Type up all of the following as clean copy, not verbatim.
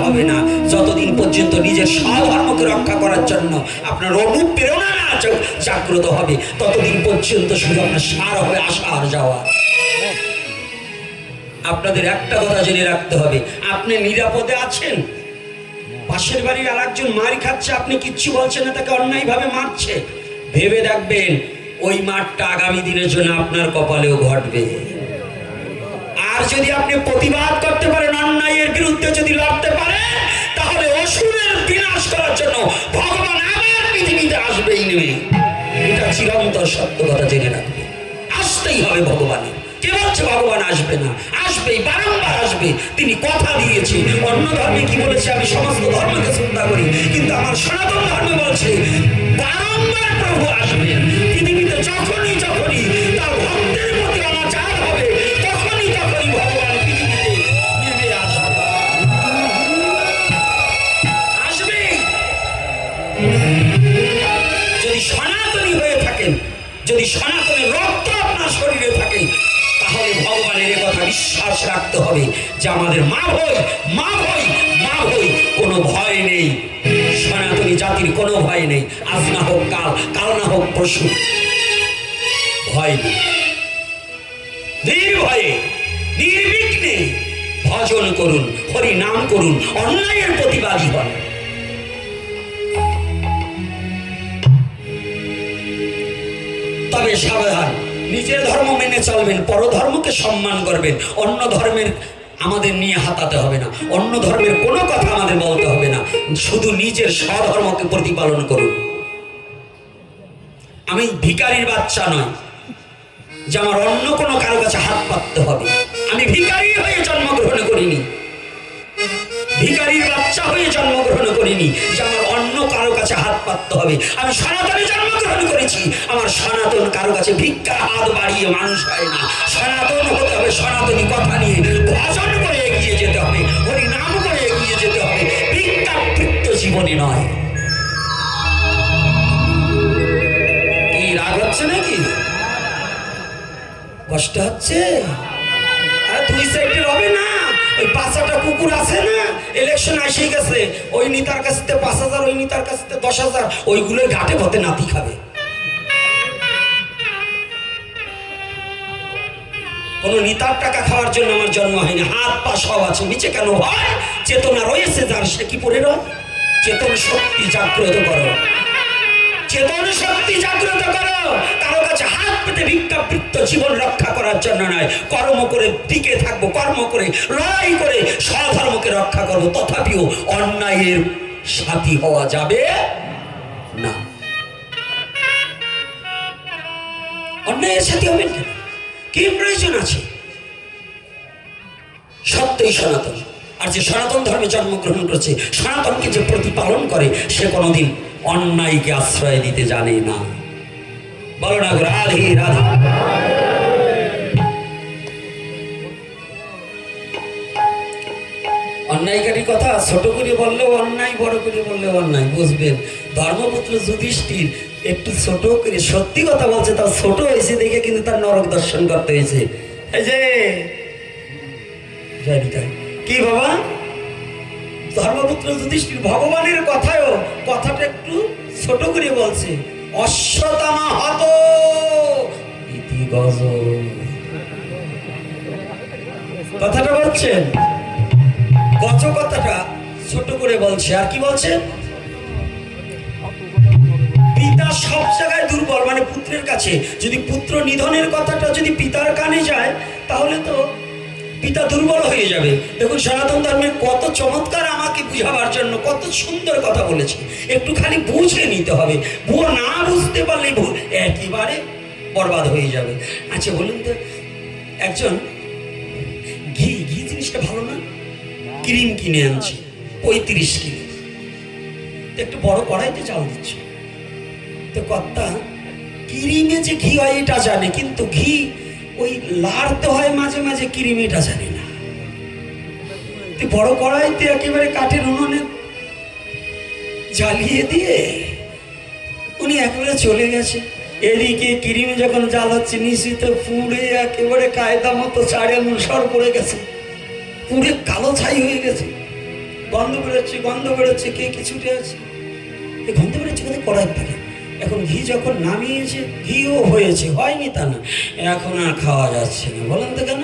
হবে না যতদিন পর্যন্ত নিজের স্বধর্মকে রক্ষা করার জন্য আপনার অনুপ্রেরণা না জাগ্রত হবে, ততদিন পর্যন্ত শুধু আপনার সার হবে আসা আর যাওয়া। আপনাদের একটা কথা জেনে রাখতে হবে, আপনি নিরাপদে আছেন। পাশের বাড়ির আরেকজন মার খাচ্ছে, আপনি কিচ্ছু বলছেন না, তাকে অন্যায়ভাবে মারছে, ভেবে দেখবেন ওই মারটা আগামী দিনের জন্য আপনার কপালেও ঘটবে। আর যদি আপনি প্রতিবাদ করতে পারেন, অন্যায়ের বিরুদ্ধে যদি লড়তে পারেন, তাহলে অসুরের বিনাশ করার জন্য ভগবান আবার পৃথিবীতে আসবেই নেবে। এটা চিরন্তর সত্য কথা জেনে রাখবে। আসতেই হবে ভগবানের। কে বলছে ভগবান আসবে না? আসবেই, বারংবার আসবে। তিনি কথা দিয়েছে। অন্য ধর্মে কি বলেছে? আমি সমস্ত ধর্মকে শ্রদ্ধা করি, কিন্তু আমার সনাতন ধর্ম বলছে বারংবার প্রভু আসবেন পৃথিবীতে। যখনই তার ভক্তের প্রতি অনাচার হবে, তখনই ভগবান পৃথিবীতে নেমে আসবে। যদি সনাতনী হয়ে থাকেন, যদি সনাতনের রক্ত আপনার শরীরে থাকে, তাহলে ভগবানের এ কথা বিশ্বাস রাখতে হবে যে আমাদের মা ভই কোনো ভয় নেই। সনাতনী জাতির কোনো ভয় নেই। আজ না হোক কাল, কাল না হোক পরশু, ভয় নেই। নির্ভয়ে নির্বিঘ্নে ভজন করুন, হরি নাম করুন, অন্যায়ের প্রতিবাদী হন। তবে সাবধান, নিজের ধর্ম মেনে চলবেন, পরধর্মকে সম্মান করবেন। অন্য ধর্মের আমাদের নিয়ে হাতাতে হবে না, অন্য ধর্মের কোনো কথা আমাদের বলতে হবে না, শুধু নিজের স্বধর্মকে প্রতিপালন করুন। আমি ভিখারির বাচ্চা নয় যে আমার অন্য কোনো কারো কাছে হাত পাততে হবে। আমি ভিখারি হয়ে জন্মগ্রহণ করিনি, ভিখারির বাচ্চা হয়ে জন্মগ্রহণ করিনি যে আমার অন্য কারো কাছে হাত পাততে হবে। আমি সনাতনে জন্মগ্রহণ করেছি। আমার সনাতন কারো কাছে ভিক্ষা হাত বাড়িয়ে মানুষ হয় না। সনাতন হতে হবে, সনাতনী কথা নিয়ে ভজন করে এগিয়ে যেতে হবে, হরি নাম করে এগিয়ে যেতে হবে, ভিক্ষাবৃত্ত জীবনে নয়। কি রাগ হচ্ছে নাকি? কষ্ট হচ্ছে? আরে দুই সাইডের হবে না। ওই 5টা কুকুর আছে না, ইলেকশন আসে গেছে, ওই নেতার কাছে 5,000, ওই নেতার কাছে 10,000, ওইগুলোই ঘাটে পথে নাতি খাবে। কোন নেতার টাকা খাওয়ার জন্য আমার জন্ম হয়নি। হাত পা সব আছে, নিচে কেন হয়? চেতনা রয়েছে যার, সে কি পড়ে রয়? চেতন শক্তি জাগ্রত করো, চেতন শক্তি জাগ্রত করো। কারো কাছে হাত পেতে ভিক্ষাবৃত্ত জীবন রক্ষা করার জন্য নয়। কর্ম করে টিকে থাকবো, কর্ম করে লড়াই করে স্বধর্মকে রক্ষা করবো। তথাপিও অন্যায়ের সাথী হওয়া যাবে না। অন্যায়ের সাথী হবেন কেন? কি প্রয়োজন আছে? সত্যই সনাতন। আর যে সনাতন ধর্মে জন্মগ্রহণ করেছে, সনাতনকে যে প্রতিপালন করে, সে কোনোদিন অন্যায়কে আশ্রয় দিতে জানে না। বলো না রাধে রাধে। অন্যায়কারী কথা ছোট করে বললেও অন্যায়, বড় করে বললেও অন্যায়। বুঝবেন, ধর্মপুত্র যুধিষ্ঠির একটু ছোট করে সত্যি কথা বলছে, তার ছোট হয়েছে দেখে কিন্তু তার নরক দর্শন করতে হয়েছে। এই যে কি বাবা, ধর্মপুত্র যুধিষ্ঠির ভগবানের কথাটা একটু ছোট করে বলছে। অশ্বত্থামা হত ইতি গজ, কথাটা বলছেন, গজ কথাটা ছোট করে বলছে। আর কি বলছে? পিতা সব জায়গায় দুর্বল, মানে পুত্রের কাছে। যদি পুত্র নিধনের কথাটা যদি পিতার কানে যায়, তাহলে তো পিতা দুর্বল হয়ে যাবে। দেখুন সনাতন ধর্মের কত চমৎকার, আমাকে বুঝাবার জন্য কত সুন্দর কথা বলেছে। একটু খালি বুঝে নিতে হবে, না বুঝতে পারলে একেবারে বরবাদ হয়ে যাবে। আচ্ছা বলুন তো, একজন ঘি জিনিসটা ভালো না, ক্রিম কিনে আনছে 35 কিলো, একটু বড় কড়াইতে চাল দিচ্ছে। তো কর্তা ক্রিমে যে ঘি হয় এটা জানে, কিন্তু ঘি ওই লাড়তে হয় মাঝে মাঝে, ক্রিম এটা জানে না। বড় কড়াইতে একেবারে কাঠের উনুনে জ্বালিয়ে দিয়ে উনি একেবারে চলে গেছে। এদিকে ক্রিমে যখন জাল হচ্ছে, নিশ্চিত পুড়ে একেবারে কায়দা মতো 4 আঙুল সর পড়ে গেছে, পুড়ে কালো ছাই হয়ে গেছে। গন্ধ বেরোচ্ছে, গন্ধ বেরোচ্ছে, কে কি ছুটে আছে, এই গন্ধ বেরোচ্ছে কিন্তু কড়াই থাকে। এখন ঘি যখন নামিয়েছে, ঘিও হয়েছে, হয়নি তা না, এখন আর খাওয়া যাচ্ছে না। বলেন তো কেন?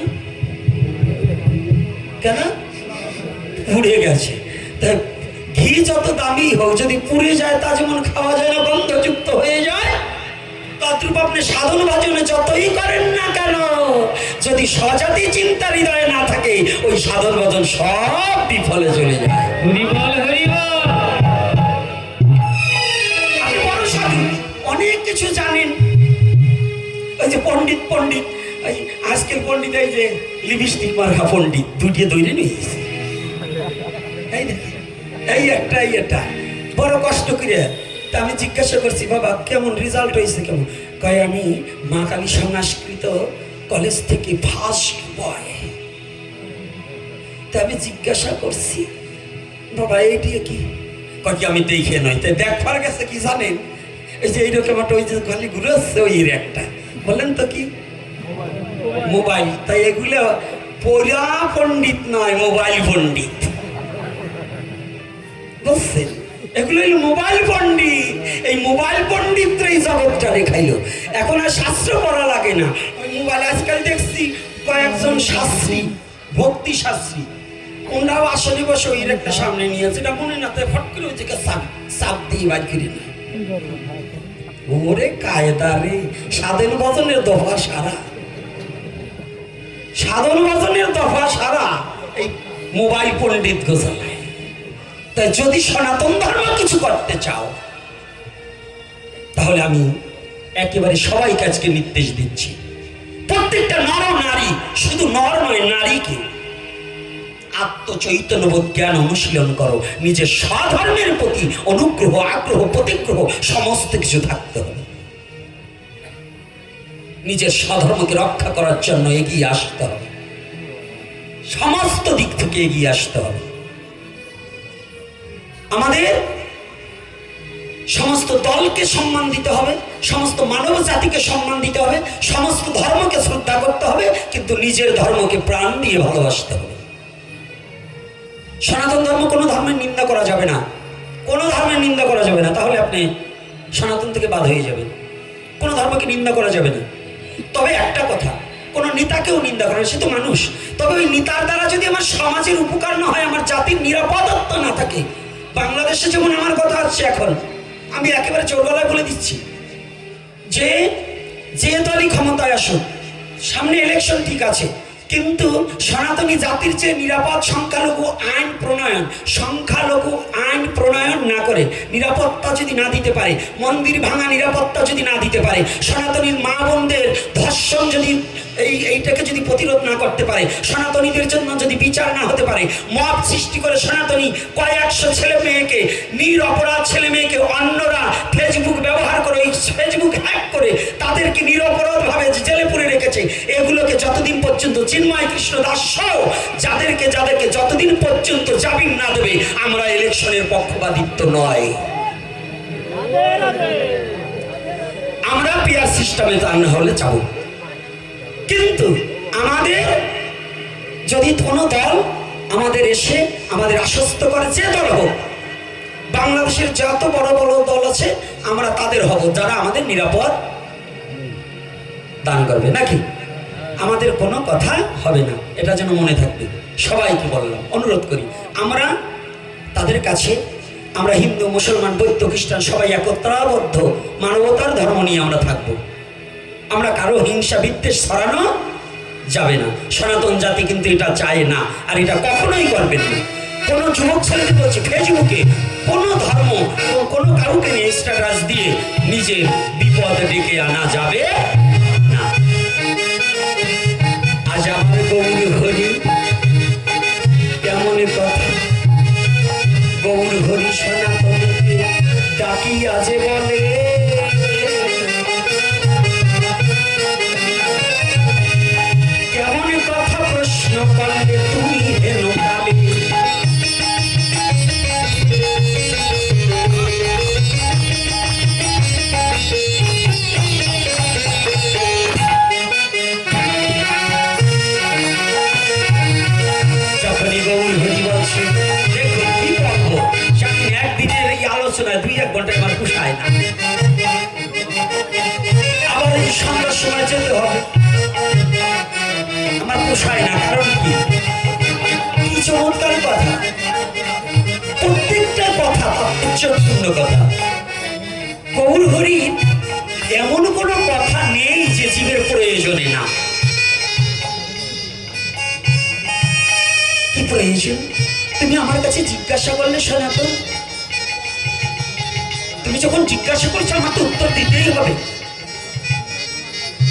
কেন? পুড়ে গেছে। তাই ঘি যত দামি হোক, যদি পুড়ে যায় তা যেমন খাওয়া যায় না, গন্ধযুক্ত হয়ে যায়, তদ্রূপ আপনি সাধন ভজনে যতই করেন না কেন, যদি সজাতি চিন্তা হৃদয়ে না থাকে, ওই সাধন ভজন সব বিফলে চলে যায়। আপনি বড় সাধু, অনেক কিছু জানেন। ওই যে পণ্ডিত পণ্ডিত, এই আজকের পণ্ডিত, এই যে লিপস্টিক মার্কা পণ্ডিত, দুটিয়ে দৈরে নিয়েছে, এই দেখেন, এই একটা, এই একটা বড় কষ্ট করে। তা আমি জিজ্ঞাসা করছি, বাবা কেমন রেজাল্ট হয়েছে, কেমন? কয় আমি মা কালী সংস্কৃত কলেজ থেকে ফার্স্ট বয়। তা আমি জিজ্ঞাসা করছি, বাবা এইটি কি? কয় কি আমি দেখে নয়, তাই দেখবার গেছে কি জানেন, এই যে এইরকম একটা, ওই যে খালি ঘুরেছে ওই একটা, বললেন তো কি মোবাইল। তাই এগুলো পড়া পণ্ডিত নয়, মোবাইল পণ্ডিত, বুঝছেন? এগুলো হলো মোবাইল পণ্ডিত। এই মোবাইল পণ্ডিতরাই জগৎটা দেখাইলো। এখন আর শাস্ত্র পড়া লাগে না, ওই মোবাইল। আজকাল দেখছি কয়েকজন শাস্ত্রী, ভক্তি শাস্ত্রী, ওনারাও আসলে বসে ওই একটা সামনে নিয়েছে, এটা মনে না, তাই ফট করে ওই থেকে চাপ দিয়ে বাদ করে না। ওরে কায়দা রে, সাধন ভজনের দফা সারা, সাধন ভজনের দফা সারা এই মোবাইল পণ্ডিত গোছালায়। তাই যদি সনাতন ধর্ম কিছু করতে চাও, তাহলে আমি একেবারে সবাইকে আজকে নির্দেশ দিচ্ছি, প্রত্যেকটা নর নারী, শুধু নর নয় নারীকে আত্মচৈতন্যবোধ জ্ঞান অনুশীলন করো। নিজের স্বধর্মের প্রতি অনুগ্রহ, আগ্রহ, প্রতিগ্রহ সমস্ত কিছু থাকতে হবে। নিজের স্বধর্মকে রক্ষা করার জন্য এগিয়ে আসতে হবে, সমস্ত দিক থেকে এগিয়ে আসতে হবে। আমাদের সমস্ত দলকে সম্মান দিতে হবে, সমস্ত মানব জাতিকে সম্মান দিতে হবে, সমস্ত ধর্মকে শ্রদ্ধা করতে হবে, কিন্তু নিজের ধর্মকে প্রাণ দিয়ে ভালোবাসতে হবে। সনাতন ধর্ম কোনো ধর্মের নিন্দা করা যাবে না, কোনো ধর্মের নিন্দা করা যাবে না, তাহলে আপনি সনাতন থেকে বাদ হয়ে যাবেন। কোনো ধর্মকে নিন্দা করা যাবে না। তবে একটা কথা, কোনো নেতাকেও নিন্দা করা, সে তো মানুষ। তবে ওই নেতার দ্বারা যদি আমার সমাজের উপকার না হয়, আমার জাতির নিরাপত্তা না থাকে, বাংলাদেশে যেমন আমার কথা হচ্ছে এখন, আমি একেবারে জোর গলায় বলে দিচ্ছি যে যে দলই ক্ষমতায় আসুক, সামনে ইলেকশন ঠিক আছে, কিন্তু সনাতনী জাতির যে নিরাপদ সংখ্যালঘু আইন প্রণয়ন না করে, নিরাপত্তা যদি না দিতে পারে, মন্দির ভাঙা নিরাপত্তা যদি না দিতে পারে, সনাতনীর মা বোনদের ধর্ষণ যদি এইটাকে যদি প্রতিরোধ না করতে পারে, সনাতনীদের জন্য যদি বিচার না হতে পারে, মব সৃষ্টি করে সনাতনী কয়েকশো ছেলে মেয়েকে, নিরপরাধ ছেলে মেয়েকে অন্যরা ফেসবুক ব্যবহার করে, ফেসবুক হ্যাক করে তাদেরকে নিরপরাধভাবে জেলে পুরে রেখেছে, এগুলোকে যতদিন পর্যন্ত চিন্ময় কৃষ্ণ দাস সহ যাদেরকে যতদিন পর্যন্ত জামিন না দেবে, আমরা ইলেকশনের পক্ষপাতিত্ব নয়, আমরা পিয়ার সিস্টেমে না হলে যাবো। কিন্তু আমাদের যদি কোনো দল আমাদের এসে আমাদের আশ্বস্ত করে, যে দল হোক, বাংলাদেশের যত বড় বড় দল আছে, আমরা তাদের হব যারা আমাদের নিরাপদ দান করবে, নাকি আমাদের কোনো কথা হবে না, এটা যেন মনে থাকবে। সবাইকে বললাম, অনুরোধ করি, আমরা তাদের কাছে, আমরা হিন্দু, মুসলমান, বৌদ্ধ, খ্রিস্টান সবাই একত্রাবদ্ধ মানবতার ধর্ম নিয়ে আমরা থাকবো। আমরা কারো হিংসা বিদ্বেষ ছড়ানো যাবে না। সনাতন জাতি কিন্তু এটা চায় না, আর এটা কখনোই করবেন না। কোনো যুবক ছেলেকে বলছে, ফেসবুকে কোনো ধর্ম এবং কোনো কাউকে নিয়ে স্ট্যাটাস দিয়ে নিজের বিপদ ডেকে আনা যাবে না। আজ আমার গৌর হরি, কেমন কথা, গৌর হরি সনাতনকে ডাকি আজে বলে, কেমন কথা প্রশ্ন করলে তুমি হেন কালে, যখনই গৌর হরি বলছে, দেখো আলোচনায় 2-1 ঘন্টায় আমার পোষায় না। আবার এই সন্ধ্যার সময় যেতে হবে, আমার পোষায় না। কারণ কি চমৎকার কথা, প্রত্যেকটা কথা তাৎপর্যপূর্ণ কথা। গৌর হরির এমন কোনো কথা নেই যে জীবের প্রয়োজনে না। কি প্রয়োজন তুমি আমার কাছে জিজ্ঞাসা করলে সনাতন? তুমি যখন জিজ্ঞাসা করছো আমার তো উত্তর দিতেই হবে।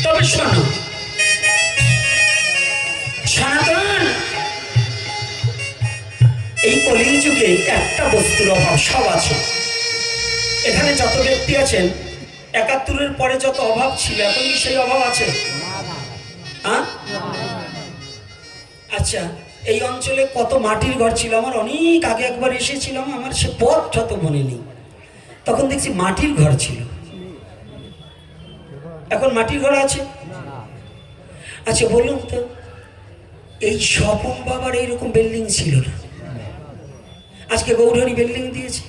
তবে শোনো সনাতন, এই কলির যুগে একটা বস্তুর অভাব সব আছে। এখানে যত ব্যক্তি আছেন 71-এর পরে যত অভাব ছিল এখন কি সেই অভাব আছে? আচ্ছা, এই অঞ্চলে কত মাটির ঘর ছিল? আমার অনেক আগে একবার এসেছিলাম, আমার সে পথ যত মনে নেই, তখন দেখছি মাটির ঘর ছিল। এখন মাটির ঘর আছে? আচ্ছা বলুন তো, এই স্বপন বাবার এইরকম বিল্ডিং ছিল না, আজকে গৌরহরি বিল্ডিং দিয়েছে।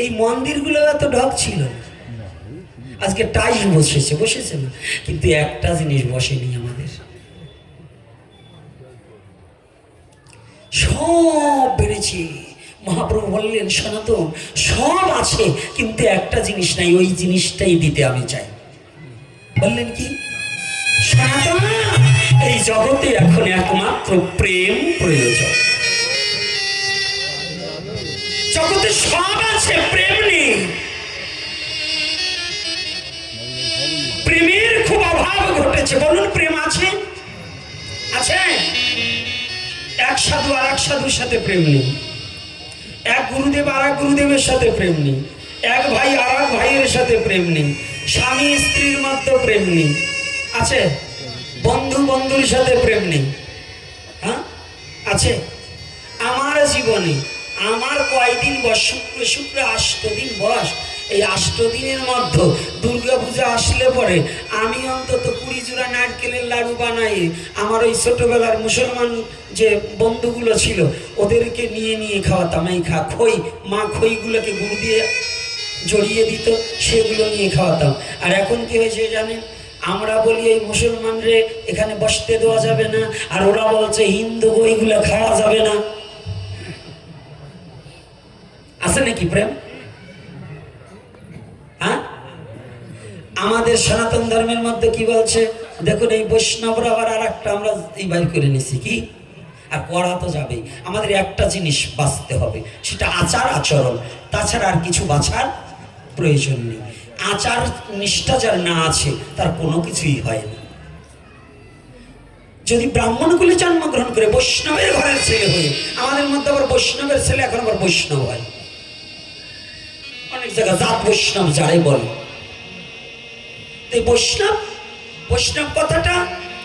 এই মন্দিরগুলো এত ঢক ছিল না, আজকে টাইলস বসেছে না, কিন্তু একটা জিনিস বসেনি আমাদের, সব বেড়েছে। মহাপ্রভু বললেন সনাতন সব আছে কিন্তু একটা জিনিস নাই, ওই জিনিসটাই দিতে আমি চাই। বললেন কি? সনাতন এই জগতে এখন একমাত্র প্রেম প্রয়োজন। জগতে সব আছে, প্রেম নেই। প্রেমের খুব অভাব ঘটেছে। বলুন প্রেম আছে? আছে? এক সাধু আর এক সাধুর সাথে প্রেম নেই, এক গুরুদেব আর এক গুরুদেবের সাথে প্রেম নেই, এক ভাই আর এক ভাইয়ের সাথে প্রেম নেই, স্বামী স্ত্রীর মধ্যে প্রেম নেই। আছে? বন্ধু বন্ধুর সাথে প্রেম নেই। হ্যাঁ আছে? আমার জীবনে আমার কয়দিন বস, শুক্র শুক্র 8 দিন বস। এই 8 দিনের মধ্যে দুর্গা পূজা আসলে পরে আমি অন্তত 20 জোড়া নারকেলের লাড়ু বানাই আমার ওই ছোটবেলার মুসলমান যে বন্ধুগুলো ছিল ওদেরকে নিয়ে খাওয়াতাম। এই খই, মা খইগুলোকে গুড় দিয়ে জড়িয়ে দিত, সেগুলো নিয়ে খাওয়াতাম। আর এখন কি হয়েছে জানেন? আমরা বলি এই মুসলমানরে এখানে বসতে দেওয়া যাবে না, আর ওরা বলছে হিন্দু ওইগুলো খাওয়া যাবে না। আছে নাকি প্রেম? হ্যাঁ, আমাদের সনাতন ধর্মের মধ্যে কি বলছে দেখুন, এই বৈষ্ণবরা আবার আর একটা আমরা এই বাইর করে নিছি কি, আর করা তো যাবেই। আমাদের একটা জিনিস বাঁচতে হবে, সেটা আচার আচরণ, তাছাড়া আর কিছু বাছার প্রয়োজন নেই। আচার নিষ্ঠা যার না আছে তার কোনো কিছুই হয় না। যদি ব্রাহ্মণকুলে জন্মগ্রহণ করে বৈষ্ণবের ঘরের ছেলে হয়ে, আমাদের মধ্যে আবার বৈষ্ণবের ছেলে এখন আবার বৈষ্ণব হয়, অনেক জায়গায় জাত বৈষ্ণব যারাই বলে। এই বৈষ্ণব কথাটা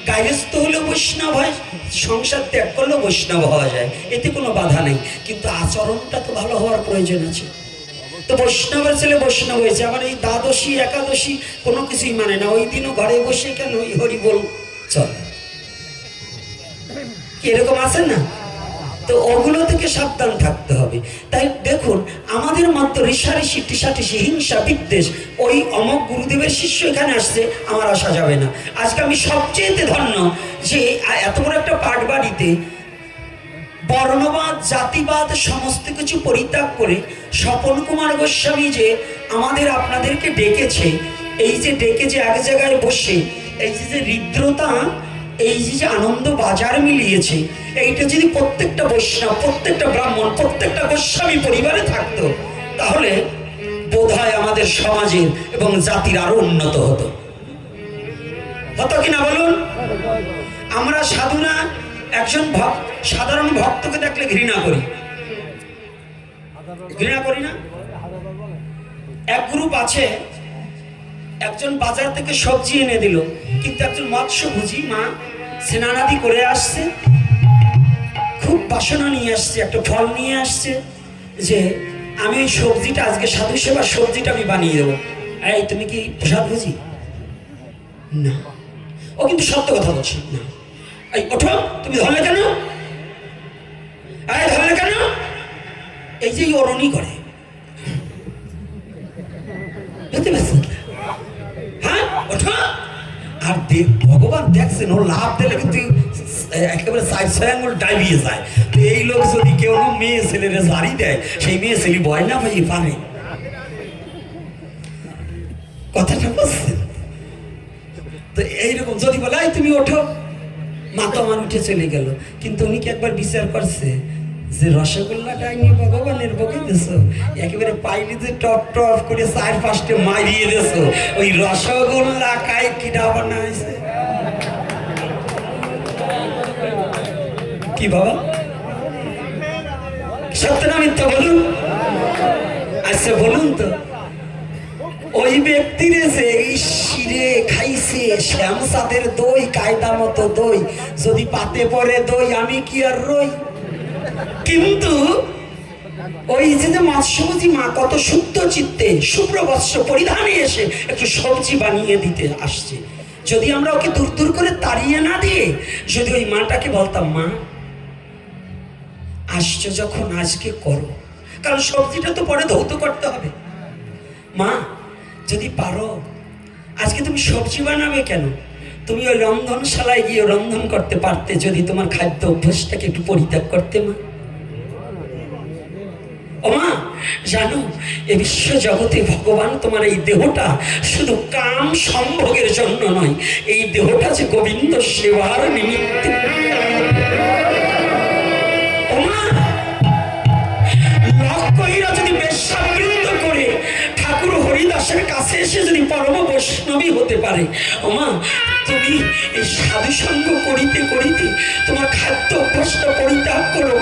গায়স্থ হলেও বৈষ্ণব হয়, সংসার ত্যাগ করলেও বৈষ্ণব হওয়া যায়, এতে কোনো বাধা নেই। কিন্তু আচরণটা তো ভালো হওয়ার প্রয়োজন আছে। তো বৈষ্ণবের ছেলে বৈষ্ণব হয়েছে, আবার এই দ্বাদশী একাদশী কোনো কিছুই মানে না, ওই দিনও ঘরে বসে কেন ওই হরি বল চলে, কি এরকম আছে না? তো ওগুলো থেকে সাবধান থাকতে হবে। তাই দেখুন আমাদের মধ্যে ঋষাঋষি টিসাটিসি হিংসা বিদ্বেষ, ওই অমক গুরুদেবের শিষ্য এখানে আসছে, আমার আসা যাবে না। আজকে আমি সবচেয়ে ধন্য যে এত বড় একটা পাটবাড়িতে বর্ণবাদ জাতিবাদ সমস্ত কিছু পরিত্যাগ করে স্বপন কুমার গোস্বামী যে আমাদের আপনাদেরকে ডেকেছে, এই যে ডেকে যে এক জায়গায় বসে এই যে হৃদ্রতা, এই যে আনন্দ বাজার মিলিয়েছে, এইটা যদি প্রত্যেকটা বৈষ্ণব, প্রত্যেকটা ব্রাহ্মণ, প্রত্যেকটা গোস্বামী পরিবারে থাকতো, তাহলে বোধহয় আমাদের সমাজের এবং জাতির আরো উন্নত হতো কিনা বলুন? আমরা সাধুরা একজন সাধারণ ভক্তকে দেখলে ঘৃণা করি না? এক গ্রুপ আছে, একজন বাজার থেকে সবজি এনে দিল, কিন্তু একজন মৎস্যভোজী মা স্নানাদি করে আসছে, খুব বাসনা নিয়ে আসছে, একটা ফল নিয়ে আসছে যে আমি ওই সবজিটা আজকে সাধু সেবার সবজিটা আমি বানিয়ে দেবো। এই তুমি কি প্রসাদ ভুজি? না। ও কিন্তু সত্য কথা বলছে না। এই ওঠো, তুমি ধরলে কেন? ধরলে কেন? এই যে অরণি করে আর ভগবান দেখছেন ও লাভ দিলে কিন্তু একেবারে 4-6 আঙুল ডাইবিয়ে যায়। তো এই লোক যদি কেউ মেয়ে ছেলেরে জারি দেয়, সেই মেয়ে ছেলে ভয় না ভাই পারে। কথাটা বুঝছেন? তো এইরকম যদি বলে তুমি ওঠো, মা তো আমার উঠে চলে গেল, কিন্তু উনি কি একবার বিচার করছে যে রসগোল্লাটা নিয়ে ভগবানের বকে দিস, একেবারে পাইলি যে টপ টপ করে 4-5টে মারিয়ে দিস, ওই রসগোল্লা কায় কিটা বানাইছে? কি বাবা সত্য না মিথ্যা বলুন? আচ্ছা বলুন তো, ওই ব্যক্তির যে এই শিরে খাইছে শ্যামসাদের দই, কায়দা মতো দই, যদি পাতে পড়ে দই আমি কি আর রই? কিন্তু ওই যে মৎস্যভোজী মা কত শুদ্ধ চিত্তে শুভ্র বস্ত্র পরিধানে এসে একটু সবজি বানিয়ে দিতে আসছে, যদি আমরা ওকে দূর দূর করে তাড়িয়ে না দিয়ে যদি ওই মাটাকে বলতাম, মা আসছো যখন আজকে করো, কারণ সবজিটা তো পরে ধৌত করতে হবে, মা যদি পারো আজকে তুমি সবজি বানাবে কেন, তুমি ওই রন্ধনশালায় গিয়ে রন্ধন করতে পারতে, যদি তোমার খাদ্য অভ্যাসটাকে একটু পরিত্যাগ করতে। মা ও মা জানো, এ বিশ্ব জগতে ভগবান তোমার এই দেহটা শুধু কাম সম্ভোগের জন্য নয়, এই দেহটা যে গোবিন্দ সেবার নিমিত্তে। ও মা লক্ষ্যহীরা যদি বেশ্যাবৃত্ত করে ঠাকুর হরিদাসের কাছে এসে যদি পরম বৈষ্ণবী হতে পারে, ও মা তুমি এই সাধু সঙ্গ করিতে করিতে তোমার খাদ্য অভ্যাসটা পরিত্যাগ করো,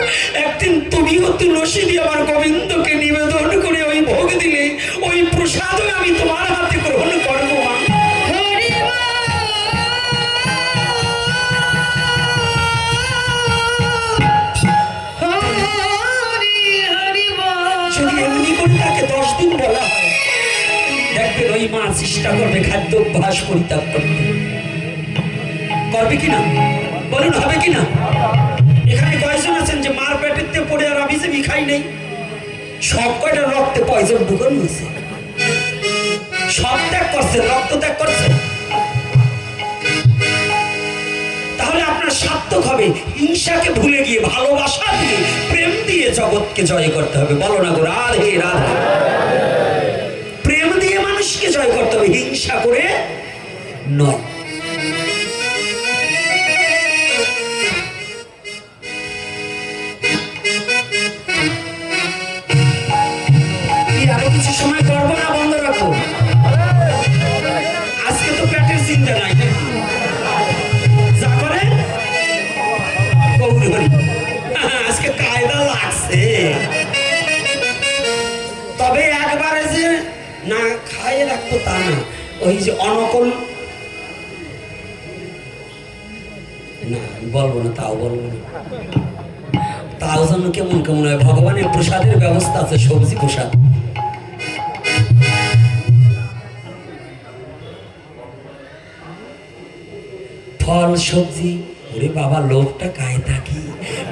একদিন তুমিও তুলসী দিয়ে আমার গোবিন্দকে নিবেদন করে ওই ভোগ দিলে ওই প্রসাদও আমি তোমার হাতে গ্রহণ করবো। মা যদি এমনি করে তাকে 10 দিন বলা হয়, দেখবেন ওই মা চেষ্টা করবে খাদ্য অভ্যাস পরিত্যাগ করতে। করবে কিনা বলুন, হবে কিনা? এখানে কয়জন আছেন যে মার পেটেতে পড়ে আর আমি যে খাই নেই? সব কয়টা রক্তে পয়জন ঢুকানো হয়েছে, সব ত্যাগ করছে, রক্ত ত্যাগ করছে। তাহলে আপনার সার্থক হবে হিংসাকে ভুলে গিয়ে ভালোবাসা দিয়ে প্রেম দিয়ে জগৎকে জয় করতে হবে। বলো না গো রাধে রাধে। প্রেম দিয়ে মানুষকে জয় করতে হবে, হিংসা করে নয়। আরো কিছু সময় করবো না, বন্ধ রাখবো? আজকে তো পেটের চিন্তা নাই, যা করে আজকে কায়দা লাগছে। তবে একবারে যে না খাইয়ে রাখবো তা না, ওই যে অনকল না বলবো না, তাও বলবো না, তাও যেন কেমন কেমন হয়। ভগবানের প্রসাদের ব্যবস্থা আছে, সবজি প্রসাদ। ফল সবজি, ওরে বাবা লোকটা কায়দা কি!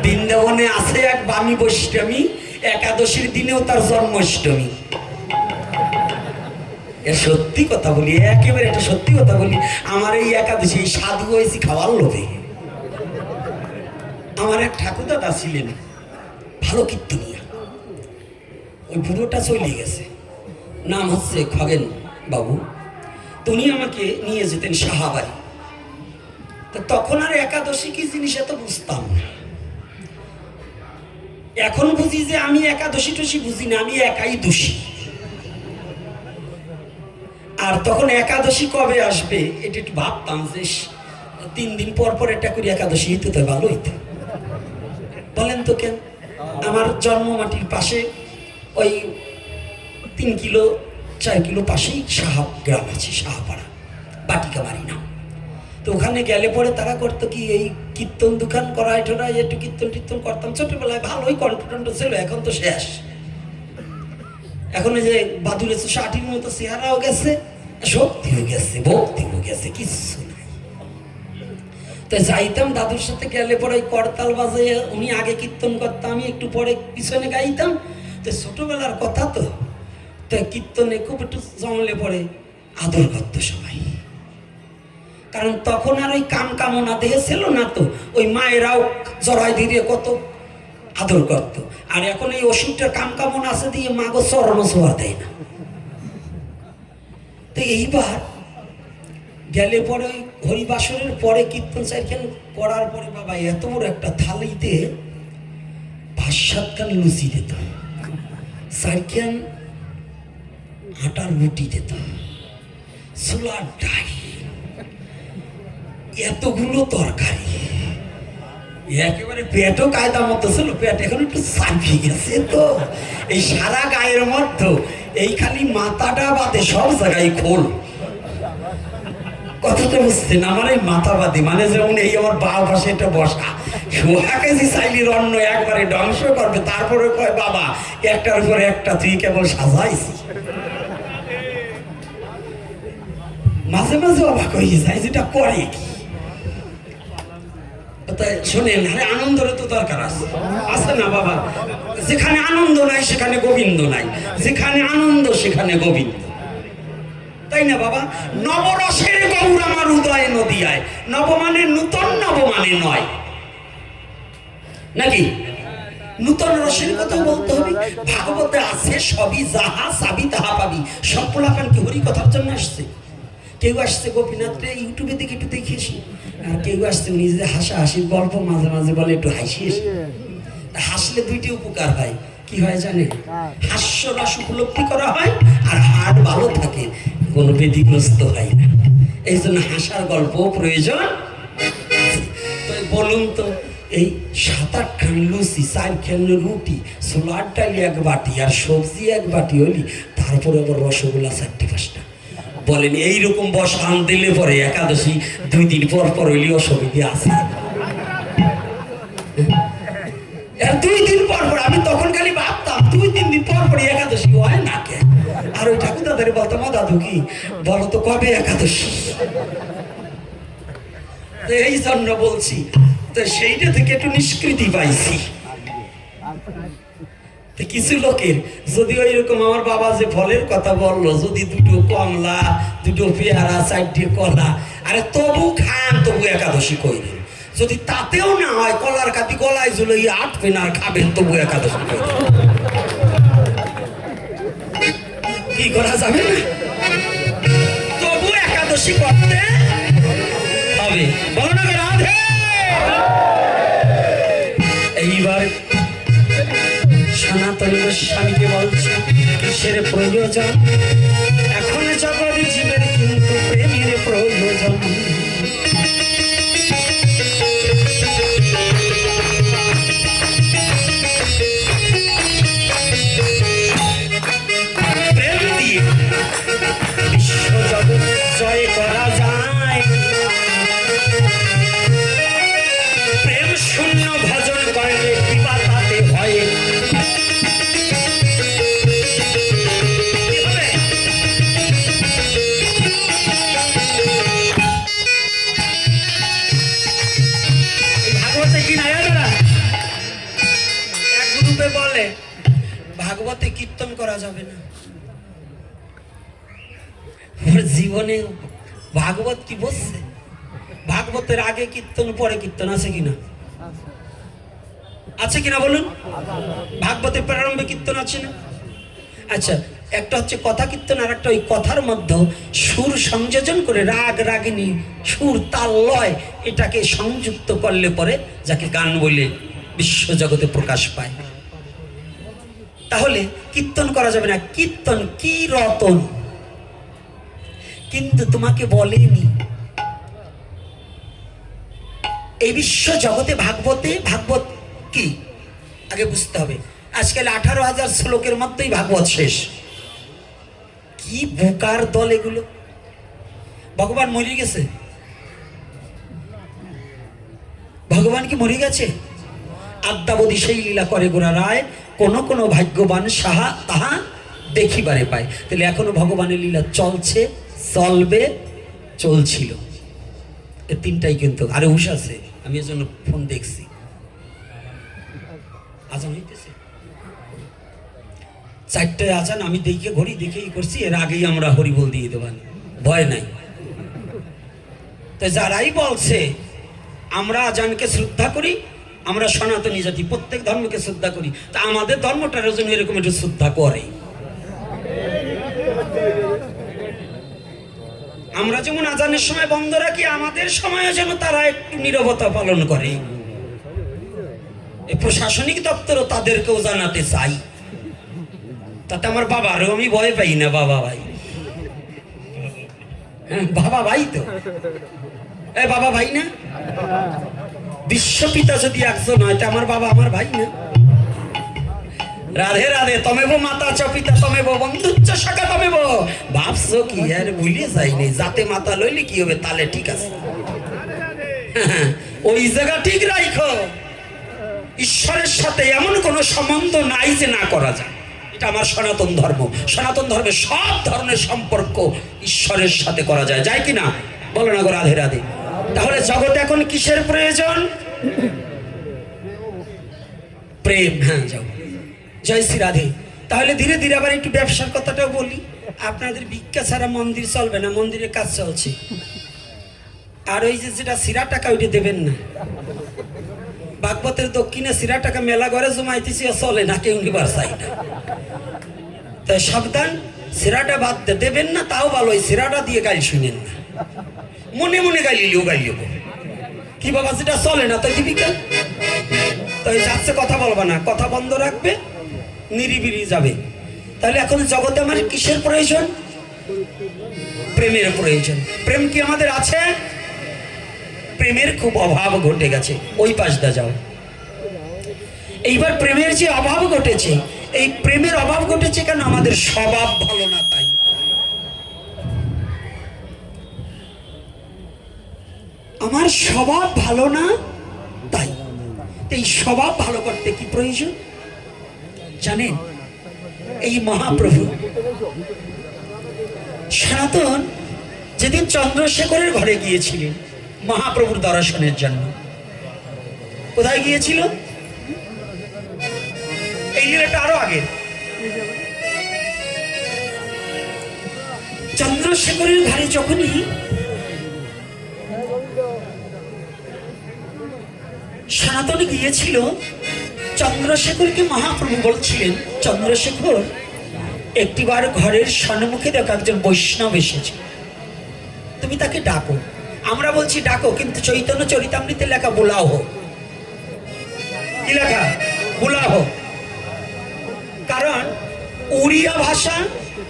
বৃন্দাবনে আছে এক বামী বৈষ্ণবী, একাদশীর দিনেও তার জন্মাষ্টমী। এর সত্যি কথা বলি, একেবারে একটা সত্যি কথা বলি, আমার এই একাদশী সাধু হয়েছি খাওয়ার লোভে। আমার এক ঠাকুরদাদা ছিলেন ভালো কীর্তনিয়া, ওই বুড়োটা চলে গেছে, নাম হচ্ছে খগেন বাবু। উনি আমাকে নিয়ে যেতেন সাহাবাড়ি। তো তখন আর একাদশী কি জিনিস এত বুঝতাম না, এখন বুঝি যে আমি একাদশী টসী বুঝি না, আমি একাই দোষী। আর তখন একাদশী কবে আসবে এটা একটু ভাবতাম, যে 3 দিন পর পর একটা করে একাদশী হইতে তো ভালো হইতো। বলেন তো কেন? আমার জন্মমাটির পাশে ওই 3 কিলো 4 কিলো পাশেই সাহা গ্রাম আছে, সাহাপাড়া, বাটিকা বাড়ি নাম। তো ওখানে গেলে পরে তারা করতো কি, এই কীর্তন দোকান করায় টোরায় একটু কীর্তন টীর্তন করতাম ছোটবেলায়, ভালোই কন্ট্রোট ছিল। এখন তো শেষ, এখন যে বাদুরে 60-র মতো চেহারাও গেছে, শক্তিও গেছে, ভক্তিও গেছে, কিছু নাই। তো যাইতাম দাদুর সাথে, গেলে পরে ওই করতাল বাজে, উনি আগে কীর্তন করতাম, আমি একটু পরে পিছনে গাইতাম। তো ছোটবেলার কথা তো, তো কীর্তনে খুব একটু জমলে পরে আদর করত সবাই। কারণ তখন আর ওই কাম কামনা দেহে ছিল না, তো ওই মায়েরাও জড়াই দিয়ে কত আদর করত। আর এখন এই ওষুধটা কাম কামনা আছে দিয়ে মাগো চরণ ছোঁয়া দেয় না। তো এইবার গেলে পরে ওই হরিবাসরের পরে কীর্তন চাইখান করার পরে বাবা এত বড় একটা থালিতে 5-7 খান লুচি দিত, 4 খান আটার রুটি দিত, ছোলার ডাল, এতগুলো তরকারি, একেবারে পেটও কায়দা মতো ছিল। পেট এখন একটু চাপি গেছে, তো এই সারা গায়ের মধ্যে এই খালি মাথাটা বাদে সব জায়গায় খোল। কথাটা বুঝছেন? আমার এই মাথা বাদে মানে যেমন এই আমার বাবা পাশে এটা বসা, সোহা কেজি চাইলির অন্ন একবারে ধ্বংস করবে, তারপরে কয় বাবা একটার উপরে একটা তুই কেবল সাজাইছি। মাঝে মাঝে অবাক হয়ে যায় যেটা করে কি। শোনেন, আরে আনন্দের তো দরকার আছে, আছে না বাবা? যেখানে আনন্দ নাই সেখানে গোবিন্দ নাই, যেখানে আনন্দ সেখানে গোবিন্দ, তাই না বাবা? নবরসের গৌর আমার উদয় নদিয়ায়, নব মানে নূতন, নব মানে নয়, নাকি? নূতন রসের কথা বলতে হবে। ভাগবতে আছে সবই যাহা চাবি তাহা পাবি। সব পোলাপান কি হরি কথার জন্য আসছে? কেউ আসছে গোপীনাথ ইউটিউবে দেখে একটু দেখেছি, আর কেউ আসছে নিজে হাসাহাসির গল্প মাঝে মাঝে বলে একটু হাসি এসে। হাসলে 2টি উপকার হয়, কি হয় জানেন? হাস্যরস উপলব্ধি করা হয় আর হার্ট ভালো থাকে, কোনো ব্যতিগ্রস্ত হয় না। এই জন্য হাসার গল্প প্রয়োজন। তো বলুন তো, এই 7-8 খান লুচি, 4 খান রুটি, ছোলার ডাল 1 বাটি আর সবজি 1 বাটি হলি, তারপরে আবার রসগোল্লা 4-5টা। বলেন এইরকম বসান দিলে পরে একাদশী 2 দিন পর পর হইলে অসুবিধা আছে? 2 দিন পর পর, আমি তখন খালি ভাবতাম 2-3 দিন পর পর একাদশী হয় না কে? আর ওই ঠাকুর দাদারে বলতাম, দাদু কি বলো তো কবে একাদশী? তো এই জন্য বলছি, তো সেইটা থেকে একটু নিষ্কৃতি পাইছি। কিছু লোকের যদি ওইরকম আমার বাবা যে ফলের কথা বললো, যদি 2টো কমলা, 2টো পেয়ারা, 4টে কলা, আরে তবু খান, তবু একাদশী কইলেন। যদি তাতেও না হয়, কলার কাতি গলায় ঝুলে 8 পেন আর খাবেন, তবু একাদশী কইলেন। কি করা যাবে না? তবু একাদশী করতে হবে। বলো না রাধে। এইবার সনাতন গোস্বামীকে বলছে কিসের প্রয়োজন? এখন জগৎ জীবের কিন্তু প্রেমের প্রয়োজন। প্রেম দিয়ে বিশ্ব জগৎ জয় করা যায়, প্রেম শূন্য ভজন করলে কৃপা তাতে হয়। বলে ভাগবতে কীর্তন করা যাবে না। জীবনে ভাগবত কি বলছে? ভাগবতের আগে কীর্তন পরে কীর্তন আছে কিনা? আছে কিনা বলুন? ভাগবতের প্রারম্ভে কীর্তন আছে না? আচ্ছা, একটা হচ্ছে কথা কীর্তন, আর একটা ওই কথার মধ্যে সুর সংযোজন করে রাগ রাগিনী সুর তাল লয় এটাকে সংযুক্ত করলে পরে যাকে গান বলে বিশ্ব জগতে প্রকাশ পায়। তাহলে কীর্তন করা যাবে না। কীর্তন কি রতন, কিন্তু তোমাকে বলেনি এই বিশ্ব জগতে ভাগবতে। ভাগবত কি আগে বুঝতে হবে। আজকাল 18,000 শ্লোকের মধ্যেই ভাগবত শেষ। কি বোকার দল এগুলো। ভগবান মরে গেছে? ভগবান কি মরে গেছে? আদ্যাবধি সেই লীলা করে গোরা রায়, কোন কোন ভাগ্যবান সাহা তাহা দেখিবারে পায়। তাহলে এখনো ভগবানের লীলা চলছে, চলবে, চলছিল। এ 3টাই কিন্তু আরে হুশ আছে। আমি এর জন্য ফোন দেখছি, আজান হইতেছে 4টায় আজান। আমি দেখে ঘড়ি দেখেই করছি, এর আগেই আমরা হরিবল দিয়ে দেবান, ভয় নাই। তো যারাই বলছে আমরা আজানকে শ্রদ্ধা করি, আমরা সনাতনী জাতি প্রত্যেক ধর্মকে শ্রদ্ধা করি, তা আমাদের ধর্মটার জন্য এরকম একটু শ্রদ্ধা করে। আমরা যেমন আজানের সময় বন্ধ রাখি, আমাদের সময়ও যেন তারা একটু নীরবতা পালন করে। প্রশাসনিক দপ্তরও তাদেরকেও জানাতে চাই, তাতে আমার বাবারও আমি ভয় পাই না। বাবা ভাই, হ্যাঁ বাবা ভাই তো, বাবা ভাই না, বিশ্বপিতা যদি একজন হয়, আমার বাবা আমার ভাই না। রাধে রাধে। তমেব মাতা চ পিতা তমেব বন্ধুচ্চ শাখা তমেব। ভাবছো কি আর ভুলে যাইনি, যাতে মাতা লইলে কি হবে, তাহলে ঠিক আছে, ওই জায়গা ঠিক রাখো। ঈশ্বরের সাথে এমন কোনো সম্বন্ধ নাই যে না করা যায়। এটা আমার সনাতন ধর্ম। সনাতন ধর্মে সব ধরনের সম্পর্ক ঈশ্বরের সাথে করা যায়, যায় কি না? বলো না গো রাধে রাধে। তাহলে জগতে এখন কিসের প্রয়োজন? প্রেম। হ্যাঁ যাও, জয় শ্রী রাধে। তাহলে ধীরে ধীরে আবার একটু ব্যবসার কথাটাও বলি। আপনাদের ভিক্ষা ছাড়া মন্দির চলবে না, মন্দিরের কাজ চলছে। আর ওই যে যেটা সিরা টাকা ওইটা দেবেন না। ভাগবতের দক্ষিণে সিরা টাকা মেলা ঘরে জমাইতেছি, চলে না, কেউ নিবার চাই না। তাই সাবধান, সিরাটা বাদ দেবেন না, তাও ভালো। ওই সিরাটা দিয়ে গাইল শুনেন না, মনে মনে গাইলিও গাইলিও কি বাবা, যেটা চলে না তাই দিবি কেন? তাই যাচ্ছে কথা বলবা না, কথা বন্ধ রাখবে, নিরিবিলি যাবে। তাহলে এখন জগতে আমার কিসের প্রয়োজন? প্রেমের প্রয়োজন। প্রেম কি আমাদের আছে? প্রেমের খুব অভাব ঘটে গেছে। ওই পাশটা যাও। এইবার প্রেমের যে অভাব ঘটেছে, এই প্রেমের অভাব ঘটেছে কেন? আমাদের স্বভাব ভালো না তাই। আমার স্বভাব ভালো না তাই। এই স্বভাব ভালো করতে কি প্রয়োজন জানেন? এই মহাপ্রভু সনাতন যেদিন চন্দ্রশেখরের ঘরে গিয়েছিলেন মহাপ্রভুর দর্শনের জন্য, কোথায় গিয়েছিল? এই লীলাটা আরো আগে। চন্দ্রশেখরের ঘরে যখনই সনাতন গিয়েছিল, চন্দ্রশেখরকে মহাপ্রভু বলছিলেন, চন্দ্রশেখর একটিবার ঘরের সম্মুখে দেখো একজন বৈষ্ণব এসেছে, তুমি তাকে ডাকো। আমরা বলছি ডাকো, কিন্তু চৈতন্য চরিতামৃতে লেখা বোলাও হোক। কি লেখা? বোলাও হোক। কারণ উড়িয়া ভাষা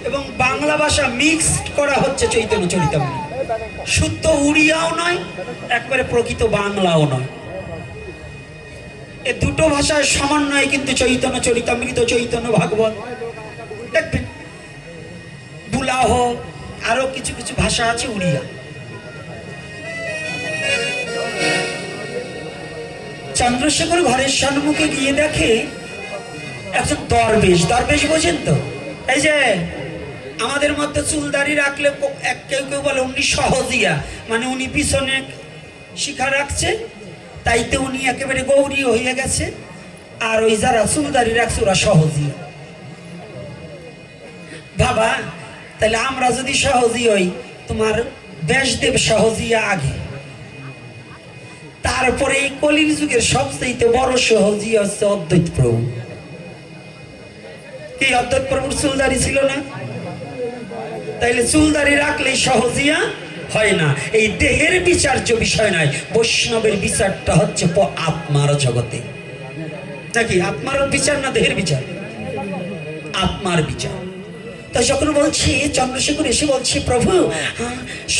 এবং বাংলা ভাষা মিক্সড করা হচ্ছে চৈতন্য চরিতামৃত। শুদ্ধ উড়িয়াও নয়, একবারে প্রকৃত বাংলাও নয়। এ দুটো ভাষার সমন্বয়ে কিন্তু চৈতন্য চরিতামৃত, চৈতন্য ভাগবত দেখবেন। বুলাহ, আরো কিছু কিছু ভাষা আছে উড়িয়া। চন্দ্রশেখর ঘরের সম্মুখে গিয়ে দেখে একজন দরবেশ। দরবেশ বোঝেন তো? এই যে আমাদের মধ্যে চুলদারি রাখলে কেউ কেউ বলে উনি সহজিয়া, মানে উনি পিছনে শিখা রাখছে, তাইতে উনি একেবারে গৌরী হয়ে গেছে। আর ওই যারা চুলদারি রাখছে ওরা সহজিয়া। বাবা, তাহলে আমরা যদি সহজি হই, তোমার ব্যাসদেব সহজিয়া আগে, তারপরে এই কলির যুগের সবচেয়ে বড় সহজি হচ্ছে অদ্বৈত প্রভু। এই অদ্বৈত প্রভুর চুলদারি ছিল না? তাইলে চুলদারি রাখলে সহজিয়া হয় না। এই দেহের বিচার্য বিষয় নয়, বৈষ্ণবের বিচারটা হচ্ছে আত্মার জগতে। নাকি আত্মার বিচার না দেহের বিচার? আত্মার বিচার। তাই যখন বলছি, চন্দ্রশেখর এসে বলছে, প্রভু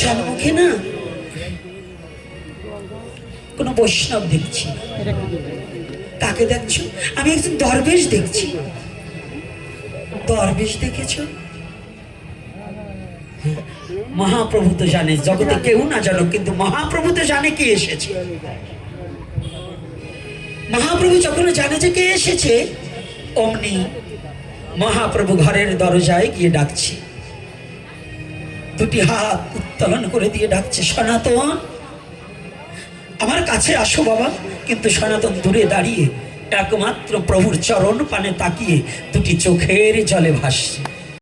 সম্মুখে না কোন বৈষ্ণব দেখছি। কাকে দেখছো? আমি একজন দরবেশ দেখছি। দরবেশ দেখেছ? মহাপ্রভু তো জানে, জগতে কেউ না জানো, কিন্তু মহাপ্রভু তো জানে কে এসেছে। মহাপ্রভু যখন জানে যে কে এসেছে, অমনি মহাপ্রভু ঘরের দরজায় গিয়ে ডাকছে, দুটি হাত উত্তোলন করে দিয়ে ডাকছে, সনাতন আমার কাছে আসো বাবা। কিন্তু সনাতন দূরে দাঁড়িয়ে একমাত্র প্রভুর চরণ পানে তাকিয়ে দুটি চোখের জলে ভাসছে।